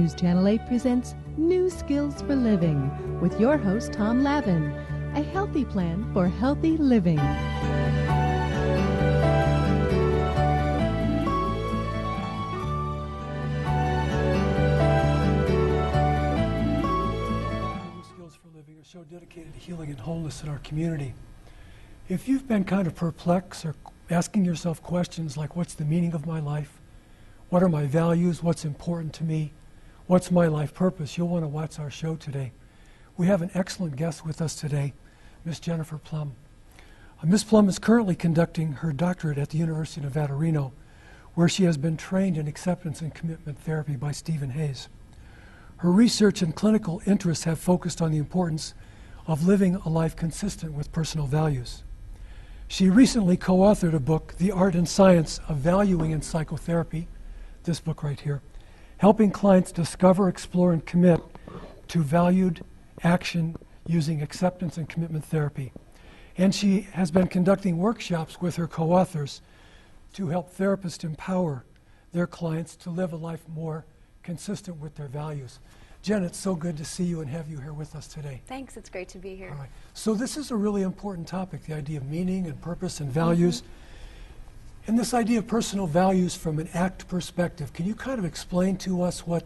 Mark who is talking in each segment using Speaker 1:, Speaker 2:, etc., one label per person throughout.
Speaker 1: News Channel 8 presents New Skills for Living with your host, Tom Lavin, a healthy plan for healthy living.
Speaker 2: New Skills for Living are so dedicated to healing and wholeness in our community. If you've been kind of perplexed or asking yourself questions like, what's the meaning of my life? What are my values? What's important to me? What's my life purpose? You'll want to watch our show today. We have an excellent guest with us today, Miss Jennifer Plumb. Miss Plumb is currently conducting her doctorate at the University of Nevada, Reno, where she has been trained in acceptance and commitment therapy by Stephen Hayes. Her research and clinical interests have focused on the importance of living a life consistent with personal values. She recently co-authored a book, The Art and Science of Valuing in Psychotherapy, this book right here, helping clients discover, explore, and commit to valued action using acceptance and commitment therapy. And she has been conducting workshops with her co-authors to help therapists empower their clients to live a life more consistent with their values. Jen, it's so good to see you and have you here with us today.
Speaker 3: Thanks, it's great to be here.
Speaker 2: All right. So this is a really important topic, the idea of meaning and purpose and values. And this idea of personal values from an ACT perspective, can you kind of explain to us what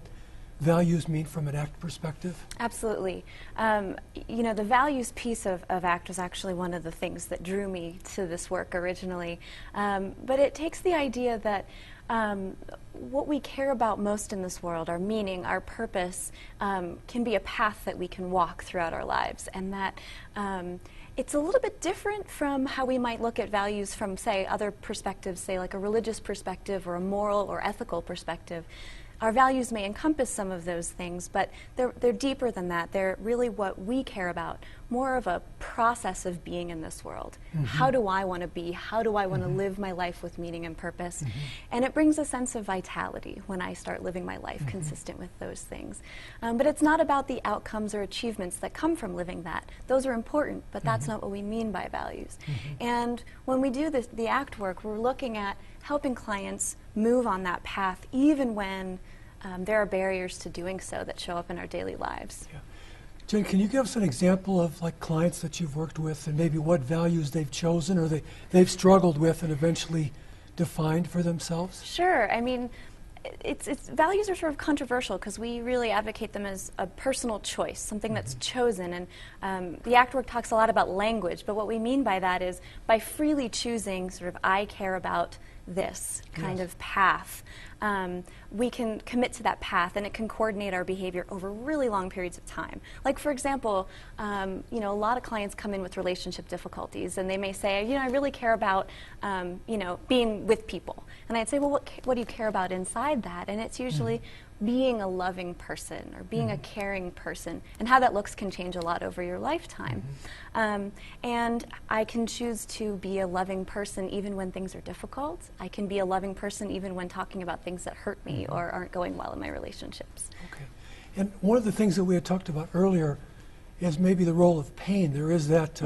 Speaker 2: values mean from an ACT perspective?
Speaker 3: Absolutely. You know, the values piece of ACT was actually one of the things that drew me to this work originally. But it takes the idea that what we care about most in this world, our meaning, our purpose, can be a path that we can walk throughout our lives, and that it's a little bit different from how we might look at values from, say, other perspectives, say like a religious perspective or a moral or ethical perspective. Our values may encompass some of those things, but they're deeper than that. They're really what we care about, more of a process of being in this world. How do I want to be? How do I want to live my life with meaning and purpose? And it brings a sense of vitality when I start living my life consistent with those things. But it's not about the outcomes or achievements that come from living that. Those are important, but that's not what we mean by values. And when we do the ACT work, we're looking at helping clients move on that path, even when there are barriers to doing so that show up in our daily lives.
Speaker 2: Yeah. Jen, can you give us an example of like clients that you've worked with and maybe what values they've chosen or they've struggled with and eventually defined for themselves?
Speaker 3: Sure. I mean, values are sort of controversial because we really advocate them as a personal choice, something that's chosen. And the ACT work talks a lot about language, but what we mean by that is by freely choosing sort of I care about this kind of path, we can commit to that path, and it can coordinate our behavior over really long periods of time. Like, for example, you know, a lot of clients come in with relationship difficulties, and they may say, you know, I really care about, you know, being with people. And I'd say, well, what do you care about inside that? And it's usually being a loving person or being a caring person, and how that looks can change a lot over your lifetime. And I can choose to be a loving person even when things are difficult. I can be a loving person even when talking about things that hurt me or aren't going well in my relationships.
Speaker 2: Okay. And one of the things that we had talked about earlier is maybe the role of pain. There is that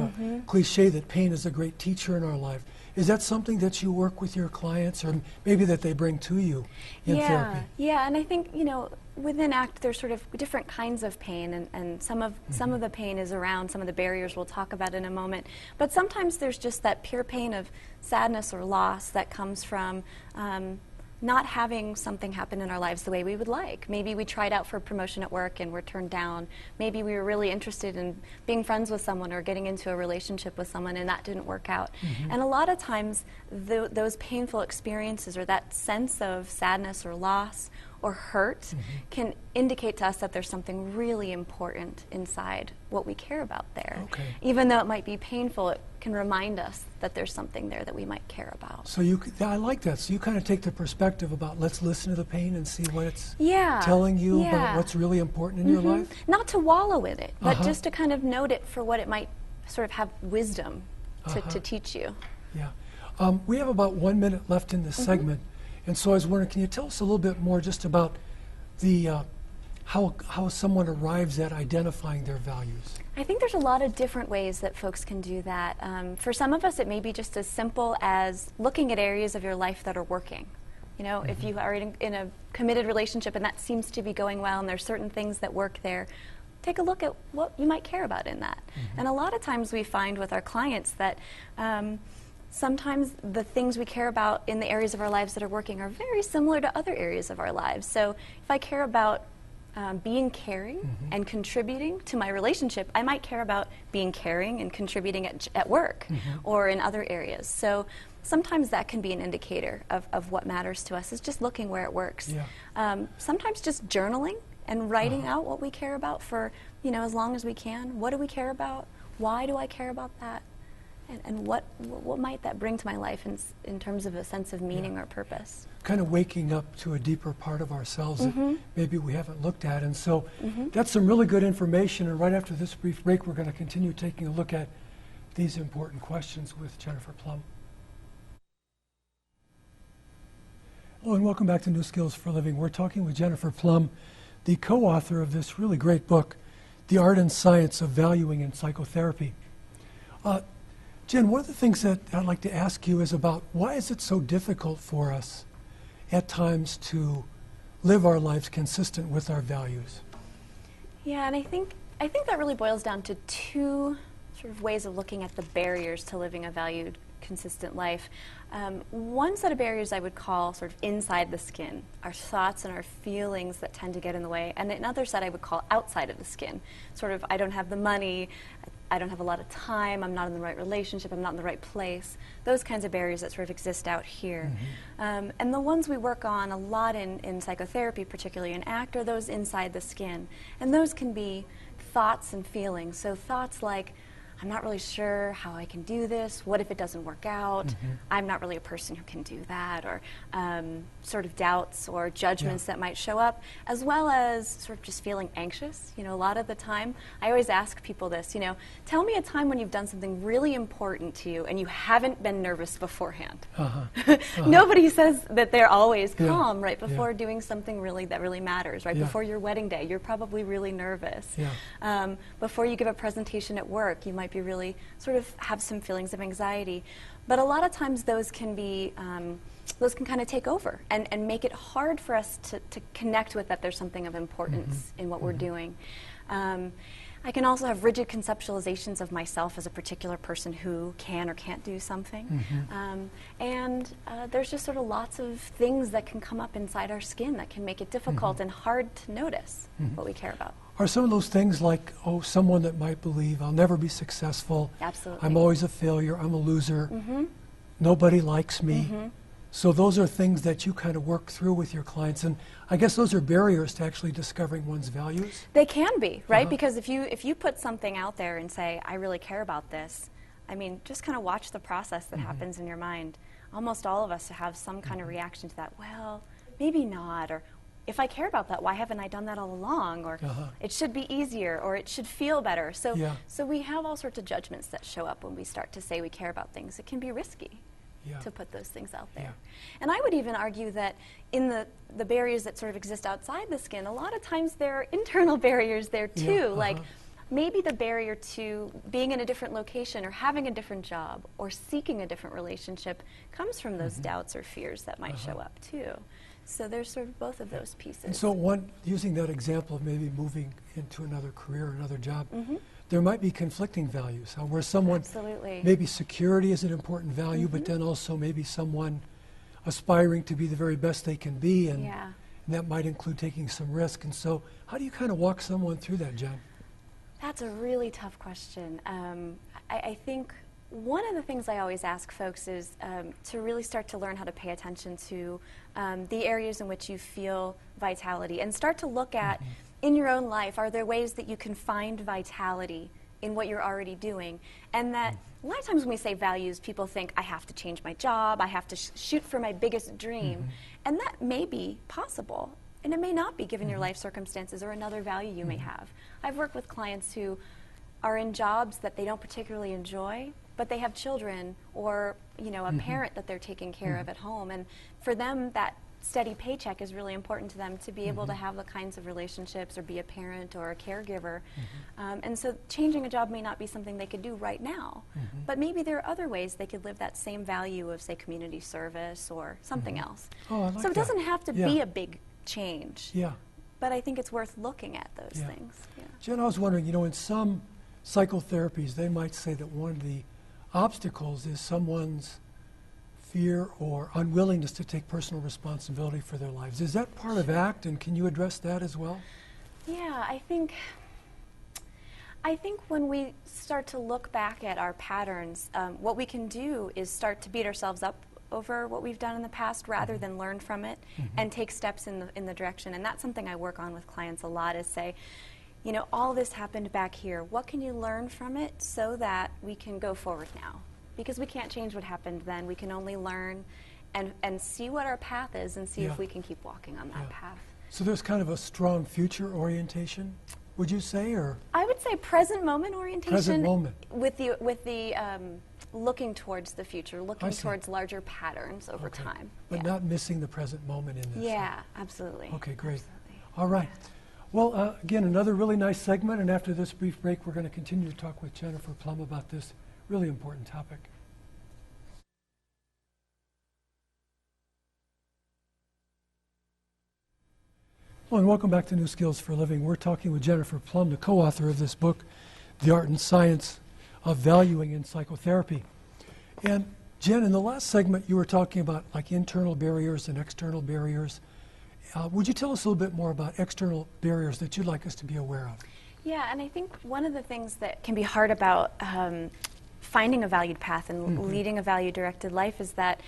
Speaker 2: cliche that pain is a great teacher in our life. Is that something that you work with your clients, or maybe that they bring to you in therapy?
Speaker 3: Yeah, and I think, you know, within ACT there's sort of different kinds of pain, and some of the pain is around some of the barriers we'll talk about in a moment. But sometimes there's just that pure pain of sadness or loss that comes from not having something happen in our lives the way we would like. Maybe we tried out for a promotion at work and were turned down. Maybe we were really interested in being friends with someone or getting into a relationship with someone and that didn't work out. And a lot of times those painful experiences or that sense of sadness or loss or hurt can indicate to us that there's something really important inside what we care about there. Even though it might be painful, it can remind us that there's something there that we might care about.
Speaker 2: So I like that. So you kind of take the perspective about let's listen to the pain and see what it's telling you about what's really important in your life?
Speaker 3: Not to wallow in it, but just to kind of note it for what it might sort of have wisdom to teach you.
Speaker 2: Yeah. We have about 1 minute left in this segment. And so I was wondering, can you tell us a little bit more just about the how someone arrives at identifying their values?
Speaker 3: I think there's a lot of different ways that folks can do that. For some of us, it may be just as simple as looking at areas of your life that are working. You know, if you are in a committed relationship and that seems to be going well and there's certain things that work there, take a look at what you might care about in that. And a lot of times we find with our clients that sometimes the things we care about in the areas of our lives that are working are very similar to other areas of our lives. So if I care about being caring and contributing to my relationship, I might care about being caring and contributing at work or in other areas. So sometimes that can be an indicator of what matters to us, is just looking where it works. Sometimes just journaling and writing out what we care about for, you know, as long as we can. What do we care about? Why do I care about that? And what might that bring to my life in terms of a sense of meaning or purpose?
Speaker 2: Kind of waking up to a deeper part of ourselves that maybe we haven't looked at. And so that's some really good information. And right after this brief break, we're going to continue taking a look at these important questions with Jennifer Plumb. Hello and welcome back to New Skills for Living. We're talking with Jennifer Plumb, the co-author of this really great book, The Art and Science of Valuing in Psychotherapy. Jen, one of the things that I'd like to ask you is about why is it so difficult for us at times to live our lives consistent with our values?
Speaker 3: Yeah, and I think that really boils down to two sort of ways of looking at the barriers to living a valued, consistent life. One set of barriers I would call sort of inside the skin, our thoughts and our feelings that tend to get in the way, and another set I would call outside of the skin, sort of I don't have the money, I don't have a lot of time, I'm not in the right relationship, I'm not in the right place, those kinds of barriers that sort of exist out here. And the ones we work on a lot in psychotherapy, particularly in ACT, are those inside the skin. And those can be thoughts and feelings. So thoughts like, I'm not really sure how I can do this. What if it doesn't work out? I'm not really a person who can do that. Or sort of doubts or judgments that might show up, as well as sort of just feeling anxious. You know, a lot of the time, I always ask people this, you know, tell me a time when you've done something really important to you and you haven't been nervous beforehand. Nobody says that they're always calm right before doing something that really matters, right? Before your wedding day, you're probably really nervous. Before you give a presentation at work, you might be really sort of have some feelings of anxiety. But a lot of times those can be, those can kind of take over and make it hard for us to connect with that there's something of importance in what we're doing. I can also have rigid conceptualizations of myself as a particular person who can or can't do something. And there's just sort of lots of things that can come up inside our skin that can make it difficult and hard to notice what we care about.
Speaker 2: Are some of those things like, oh, someone that might believe I'll never be successful,
Speaker 3: Absolutely.
Speaker 2: I'm always a failure, I'm a loser, nobody likes me. So those are things that you kind of work through with your clients, and I guess those are barriers to actually discovering one's values?
Speaker 3: They can be, right? Because if you put something out there and say, I really care about this, I mean, just kind of watch the process that happens in your mind. Almost all of us have some kind of reaction to that. Well, maybe not, or if I care about that, why haven't I done that all along? Or it should be easier, or it should feel better. So, so we have all sorts of judgments that show up when we start to say we care about things. It can be risky to put those things out there. And I would even argue that in the barriers that sort of exist outside the skin, a lot of times there are internal barriers there too. Like maybe the barrier to being in a different location or having a different job or seeking a different relationship comes from those doubts or fears that might show up too. So there's sort of both of those pieces.
Speaker 2: And so using that example of maybe moving into another career or another job, there might be conflicting values, where someone, maybe security is an important value, but then also maybe someone aspiring to be the very best they can be, and that might include taking some risk. And so how do you kind of walk someone through that, Jen?
Speaker 3: That's a really tough question. I think one of the things I always ask folks is to really start to learn how to pay attention to the areas in which you feel vitality, and start to look at in your own life, are there ways that you can find vitality in what you're already doing? And that a lot of times when we say values, people think I have to change my job, I have to shoot for my biggest dream. And that may be possible, and it may not be given your life circumstances or another value you may have. I've worked with clients who are in jobs that they don't particularly enjoy, but they have children or, you know, a parent that they're taking care of at home, and for them that steady paycheck is really important to them to be able to have the kinds of relationships or be a parent or a caregiver. And so changing a job may not be something they could do right now, but maybe there are other ways they could live that same value of, say, community service or something else.
Speaker 2: Oh, I like
Speaker 3: so it
Speaker 2: that.
Speaker 3: doesn't have to be a big change,
Speaker 2: Yeah.
Speaker 3: but I think it's worth looking at those things. Yeah.
Speaker 2: Jen, I was wondering, in some psychotherapies, they might say that one of the obstacles is someone's fear or unwillingness to take personal responsibility for their lives. Is that part of ACT, and can you address that as well?
Speaker 3: Yeah, I think when we start to look back at our patterns, what we can do is start to beat ourselves up over what we've done in the past rather than learn from it and take steps in the direction. And that's something I work on with clients a lot, is say, all this happened back here. What can you learn from it so that we can go forward now? Because we can't change what happened then. We can only learn and see what our path is and see if we can keep walking on that path.
Speaker 2: So there's kind of a strong future orientation, would you say, or?
Speaker 3: I would say present moment orientation.
Speaker 2: Present moment.
Speaker 3: With the looking towards the future, looking towards larger patterns over time.
Speaker 2: But not missing the present moment in this.
Speaker 3: Yeah, absolutely.
Speaker 2: Okay, great.
Speaker 3: Absolutely.
Speaker 2: All right. Well, again, another really nice segment, and after this brief break, we're going to continue to talk with Jennifer Plumb about this really important topic. Well, and welcome back to New Skills for Living. We're talking with Jennifer Plumb, the co-author of this book, The Art and Science of Valuing in Psychotherapy. And Jen, in the last segment, you were talking about like internal barriers and external barriers. Would you tell us a little bit more about external barriers that you'd like us to be aware of?
Speaker 3: Yeah, and I think one of the things that can be hard about finding a valued path and leading a value-directed life is that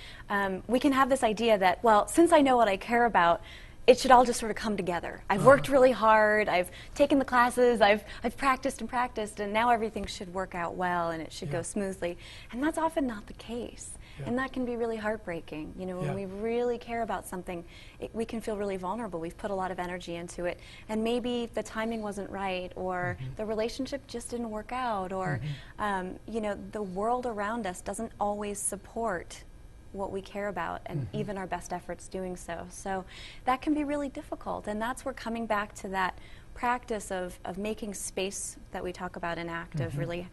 Speaker 3: we can have this idea that, well, since I know what I care about, it should all just sort of come together. I've worked really hard, I've taken the classes, I've practiced, and now everything should work out well and it should go smoothly. And that's often not the case. And that can be really heartbreaking. When we really care about something, we can feel really vulnerable. We've put a lot of energy into it. And maybe the timing wasn't right, or the relationship just didn't work out, or the world around us doesn't always support what we care about, and even our best efforts doing so. So that can be really difficult. And that's where coming back to that practice of making space that we talk about in ACT, of really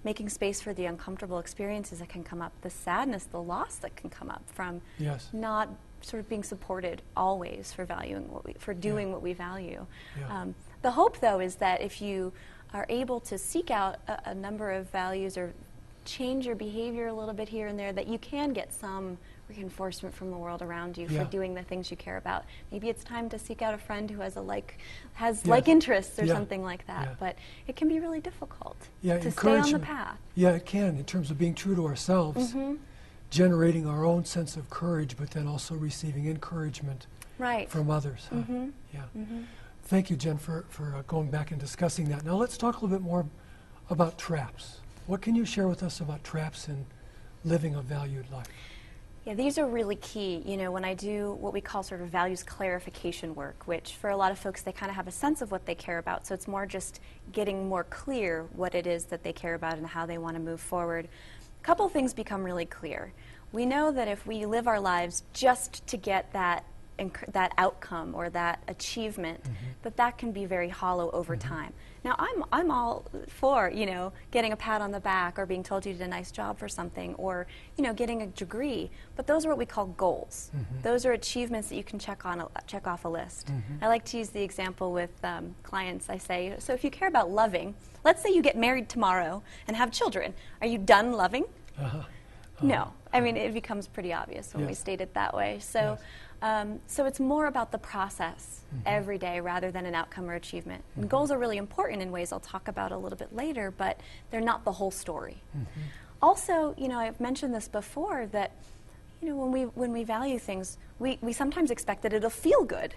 Speaker 3: making space for the uncomfortable experiences that can come up, the sadness, the loss that can come up from not sort of being supported always for valuing doing what we value. The hope, though, is that if you are able to seek out a number of values or change your behavior a little bit here and there, that you can get some reinforcement from the world around you for doing the things you care about. Maybe it's time to seek out a friend who has like interests or something like that. But it can be really difficult to stay on the path.
Speaker 2: Yeah, it can, in terms of being true to ourselves, generating our own sense of courage, but then also receiving encouragement from others. Thank you, Jen, for going back and discussing that. Now let's talk a little bit more about traps. What can you share with us about traps in living a valued life?
Speaker 3: Yeah, these are really key. When I do what we call sort of values clarification work, which for a lot of folks, they kind of have a sense of what they care about. So it's more just getting more clear what it is that they care about and how they want to move forward. A couple of things become really clear. We know that if we live our lives just to get that outcome or that achievement, that can be very hollow over time. Now, I'm all for, getting a pat on the back or being told you did a nice job for something, or, getting a degree. But those are what we call goals. Those are achievements that you can check off a list. I like to use the example with clients. I say, so if you care about loving, let's say you get married tomorrow and have children. Are you done loving? No. I mean, it becomes pretty obvious when we state it that way. So. So it's more about the process every day rather than an outcome or achievement. And goals are really important in ways I'll talk about a little bit later, but they're not the whole story. Also, I've mentioned this before, that when we value things, we sometimes expect that it'll feel good.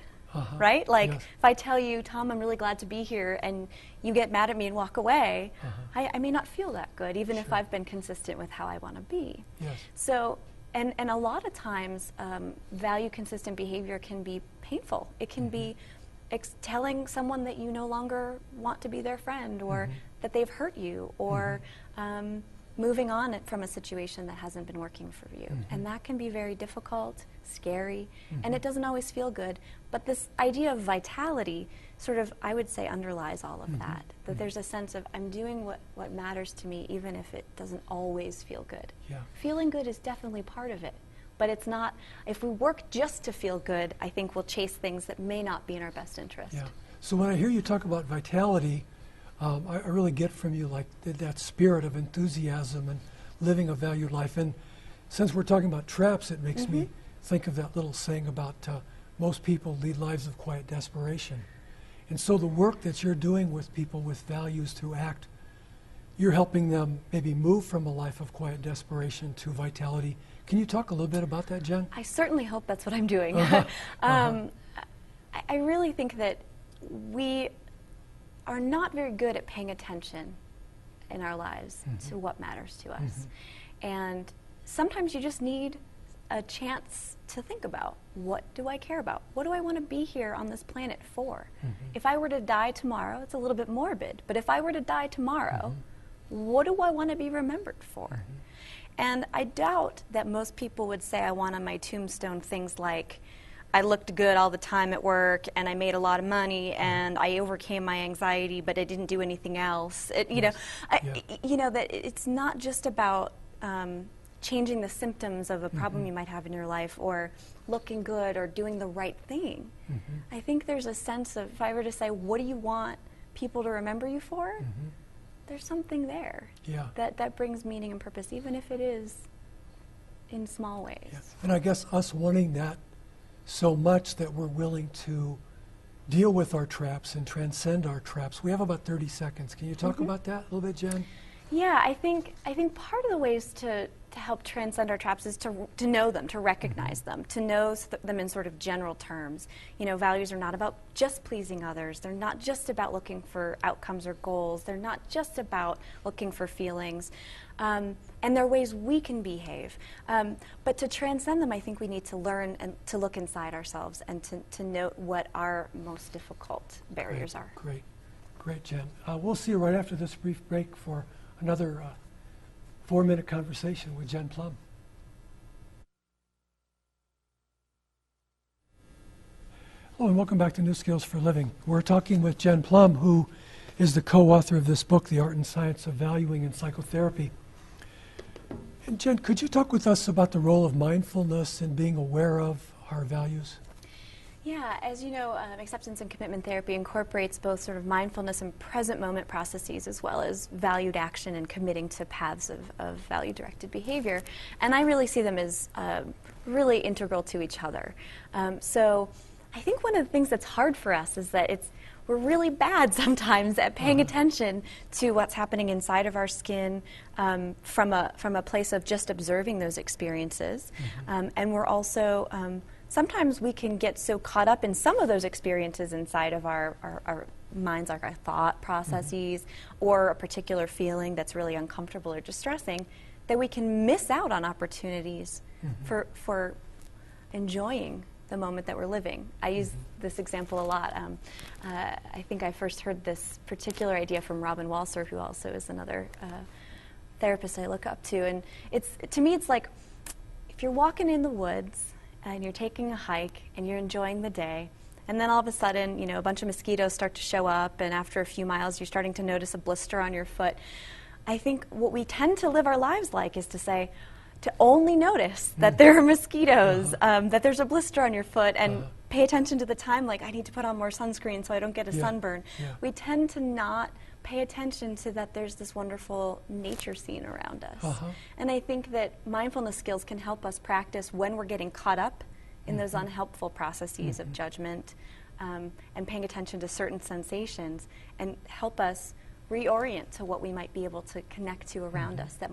Speaker 3: Right? Like if I tell you, Tom, I'm really glad to be here, and you get mad at me and walk away, I may not feel that good, even if I've been consistent with how I want to be. So. And a lot of times, value-consistent behavior can be painful. It can be telling someone that you no longer want to be their friend, or that they've hurt you, or moving on from a situation that hasn't been working for you. And that can be very difficult, scary, and it doesn't always feel good. But this idea of vitality sort of, I would say, underlies all of that. That there's a sense of, I'm doing what matters to me, even if it doesn't always feel good.
Speaker 2: Yeah.
Speaker 3: Feeling good is definitely part of it. But it's not, if we work just to feel good, I think we'll chase things that may not be in our best interest.
Speaker 2: Yeah. So when I hear you talk about vitality, I really get from you like that spirit of enthusiasm and living a valued life. And since we're talking about traps, it makes me think of that little saying about most people lead lives of quiet desperation. And so the work that you're doing with people with values through ACT, you're helping them maybe move from a life of quiet desperation to vitality. Can you talk a little bit about that, Jen?
Speaker 3: I certainly hope that's what I'm doing. I really think that we are not very good at paying attention in our lives to what matters to us. And sometimes you just need a chance to think about, what do I care about? What do I want to be here on this planet for? If I were to die tomorrow, it's a little bit morbid, but if I were to die tomorrow, what do I want to be remembered for? And I doubt that most people would say, I want on my tombstone things like, I looked good all the time at work, and I made a lot of money, and I overcame my anxiety, but I didn't do anything else. You know, you know, that it's not just about changing the symptoms of a problem you might have in your life, or looking good, or doing the right thing. I think there's a sense of, if I were to say, what do you want people to remember you for? There's something there that brings meaning and purpose, even if it is in small ways.
Speaker 2: Yeah. And I guess us wanting that so much that we're willing to deal with our traps and transcend our traps. We have about 30 seconds. Can you talk about that a little bit, Jen?
Speaker 3: Yeah, I think part of the ways to help transcend our traps is to know them, to recognize them, to know them in sort of general terms. You know, values are not about just pleasing others. They're not just about looking for outcomes or goals. They're not just about looking for feelings. And there are ways we can behave. But to transcend them, I think we need to learn and to look inside ourselves and to note what our most difficult barriers are.
Speaker 2: Great, Jen. We'll see you right after this brief break for another 4-minute conversation with Jen Plumb. Hello and welcome back to New Skills for Living. We're talking with Jen Plumb, who is the co-author of this book, The Art and Science of Valuing in Psychotherapy. And Jen, could you talk with us about the role of mindfulness in being aware of our values?
Speaker 3: Yeah, as you know, acceptance and commitment therapy incorporates both sort of mindfulness and present moment processes, as well as valued action and committing to paths of value-directed behavior. And I really see them as really integral to each other. So I think one of the things that's hard for us is that we're really bad sometimes at paying attention to what's happening inside of our skin from a place of just observing those experiences. And we're also sometimes we can get so caught up in some of those experiences inside of our minds, like our thought processes, or a particular feeling that's really uncomfortable or distressing, that we can miss out on opportunities for enjoying the moment that we're living. I use this example a lot. I think I first heard this particular idea from Robin Walser, who also is another therapist I look up to. And to me, it's like if you're walking in the woods and you're taking a hike and you're enjoying the day, and then all of a sudden, you know, a bunch of mosquitoes start to show up, and after a few miles, you're starting to notice a blister on your foot. I think what we tend to live our lives like is to only notice that there are mosquitoes, that there's a blister on your foot, and pay attention to the time, like, I need to put on more sunscreen so I don't get a sunburn. We tend to not pay attention to that there's this wonderful nature scene around us. And I think that mindfulness skills can help us practice when we're getting caught up in those unhelpful processes of judgment and paying attention to certain sensations, and help us reorient to what we might be able to connect to around us that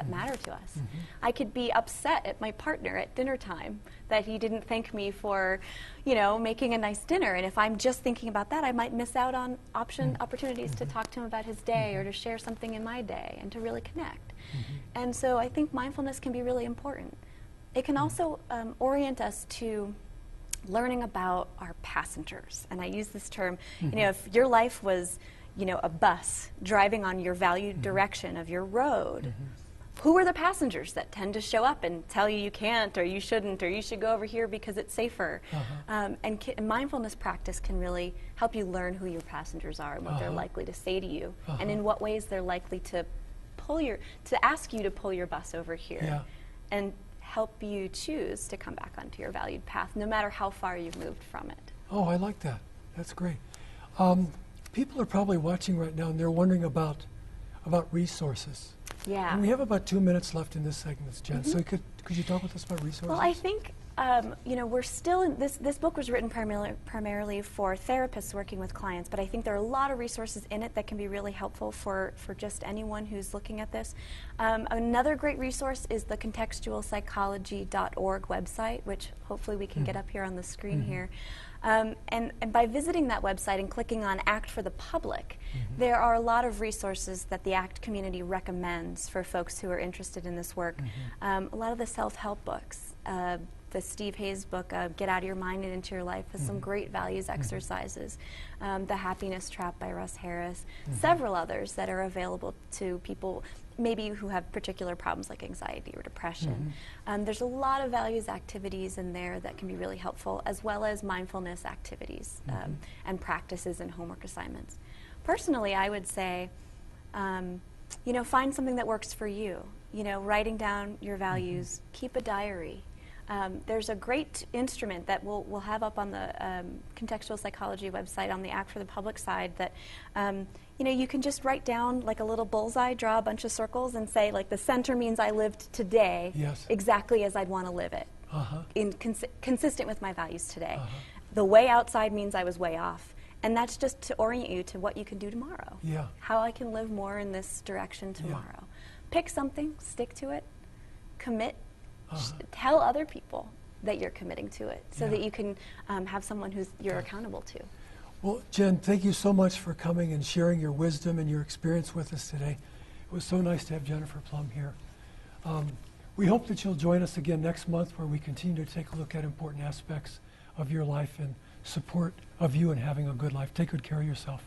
Speaker 3: matter to us. I could be upset at my partner at dinner time that he didn't thank me for, you know, making a nice dinner. And if I'm just thinking about that, I might miss out on opportunities to talk to him about his day or to share something in my day and to really connect. And so I think mindfulness can be really important. It can also orient us to learning about our passengers. And I use this term, you know, if your life was, a bus driving on your valued direction of your road, who are the passengers that tend to show up and tell you you can't or you shouldn't or you should go over here because it's safer? And mindfulness practice can really help you learn who your passengers are and what they're likely to say to you, and in what ways they're likely to ask you to pull your bus over here, and help you choose to come back onto your valued path, no matter how far you've moved from it.
Speaker 2: Oh, I like that. That's great. People are probably watching right now, and they're wondering about resources.
Speaker 3: Yeah.
Speaker 2: And we have about 2 minutes left in this segment, Jen. So could you talk with us about resources?
Speaker 3: Well, I think we're still in this book was written primarily for therapists working with clients, but I think there are a lot of resources in it that can be really helpful for just anyone who's looking at this. Another great resource is the contextualpsychology.org website, which hopefully we can get up here on the screen here. And by visiting that website and clicking on Act for the Public, there are a lot of resources that the ACT community recommends for folks who are interested in this work. A lot of the self-help books, the Steve Hayes book, Get Out of Your Mind and Into Your Life, has some great values exercises. The Happiness Trap by Russ Harris, several others that are available to people maybe who have particular problems like anxiety or depression. There's a lot of values activities in there that can be really helpful, as well as mindfulness activities and practices and homework assignments. Personally, I would say, find something that works for you. Writing down your values, keep a diary. There's a great instrument that we'll have up on the contextual psychology website on the Act for the Public side that you can just write down like a little bullseye, draw a bunch of circles, and say like the center means I lived today exactly as I'd want to live it, consistent with my values today. The way outside means I was way off. And that's just to orient you to what you can do tomorrow. How I can live more in this direction tomorrow. Pick something, stick to it, commit. Tell other people that you're committing to it so that you can have someone who's you're accountable to.
Speaker 2: Well, Jen, thank you so much for coming and sharing your wisdom and your experience with us today. It was so nice to have Jennifer Plumb here. We hope that you'll join us again next month, where we continue to take a look at important aspects of your life and support of you in having a good life. Take good care of yourself.